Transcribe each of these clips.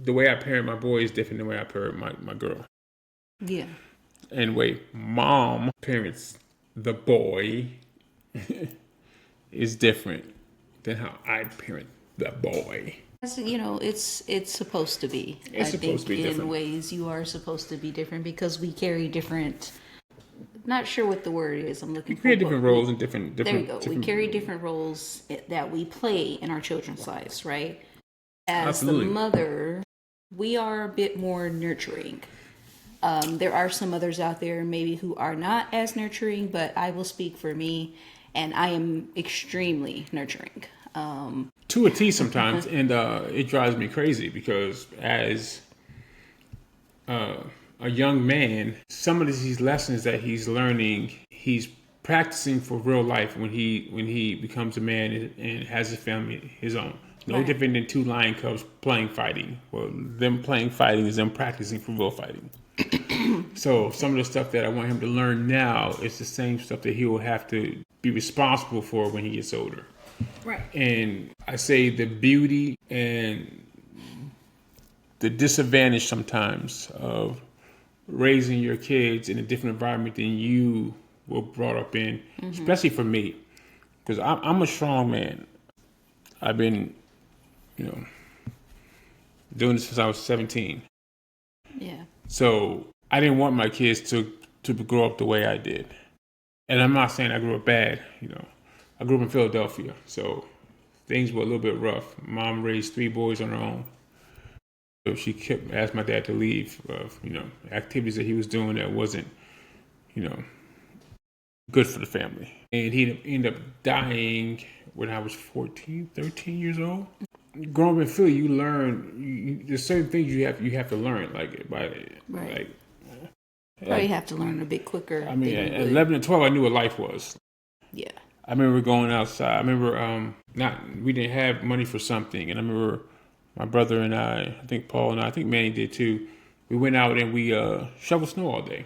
the way I parent my boy is different than the way I parent my girl. Yeah. And the way mom parents the boy is different than how I parent the boy. It's supposed to be. It's I supposed to think be in different. ways you are supposed to be different because we carry different. Not sure what the word is. I'm looking We for. create different roles and different. There you go. We carry different roles that we play in our children's lives, right? As Absolutely. the mother, we are a bit more nurturing. There are some others out there maybe who are not as nurturing, but I will speak for me, and I am extremely nurturing. To a T sometimes, and it drives me crazy because as a young man, some of these lessons that he's learning, he's practicing for real life when he becomes a man and has a family his own. No Right. different than two lion cubs playing fighting. Well, them playing fighting is them practicing for real fighting. So some of the stuff that I want him to learn now is the same stuff that he will have to be responsible for when he gets older. Right. And I say the beauty and the disadvantage sometimes of raising your kids in a different environment than you were brought up in, especially for me, because I'm a strong man. I've been, doing this since I was 17. Yeah. So I didn't want my kids to grow up the way I did. And I'm not saying I grew up bad, I grew up in Philadelphia, so things were a little bit rough. Mom raised 3 boys on her own. So she kept asked my dad to leave of, activities that he was doing that wasn't, good for the family. And he ended up dying when I was 14, 13 years old. Growing up in Philly, you learn, there's certain things you have to learn, Right. Probably have to learn a bit quicker. I mean, at 11 and 12, I knew what life was. Yeah. I remember going outside. I remember we didn't have money for something, and I remember my brother and I think Paul and I think Manny did too. We went out and we shoveled snow all day,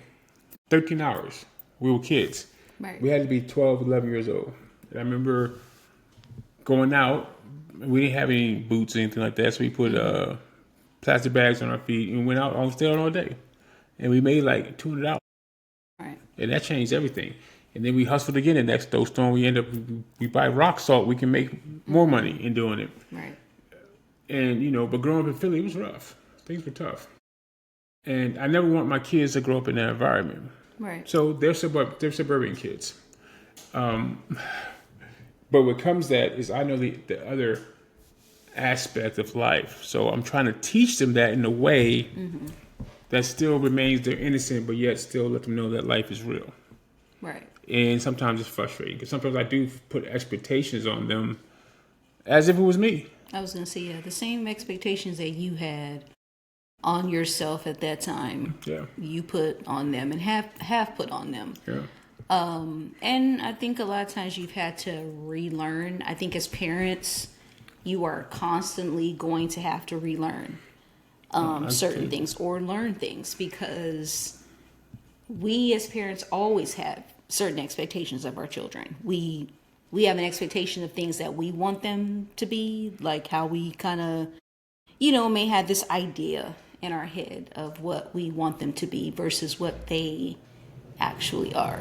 13 hours. We were kids. Right. We had to be 12, 11 years old. And I remember going out. We didn't have any boots or anything like that, so we put plastic bags on our feet and went out and stayed out all day. And we made like $200. Right. And that changed everything. And then we hustled again the next snowstorm. We buy rock salt. We can make more money in doing it. Right. And, but growing up in Philly, it was rough. Things were tough. And I never want my kids to grow up in that environment. Right. So they're suburban kids. But what comes that is I know the other aspect of life. So I'm trying to teach them that in a way that still remains they're innocent, but yet still let them know that life is real. Right. And sometimes it's frustrating because sometimes I do put expectations on them as if it was me. I was going to say, yeah, the same expectations that you had on yourself at that time, you put on them and have put on them. Yeah. And I think a lot of times you've had to relearn. I think as parents, you are constantly going to have to relearn certain things or learn things because we as parents always have certain expectations of our children. We have an expectation of things that we want them to be, like how we kind of, may have this idea in our head of what we want them to be versus what they actually are.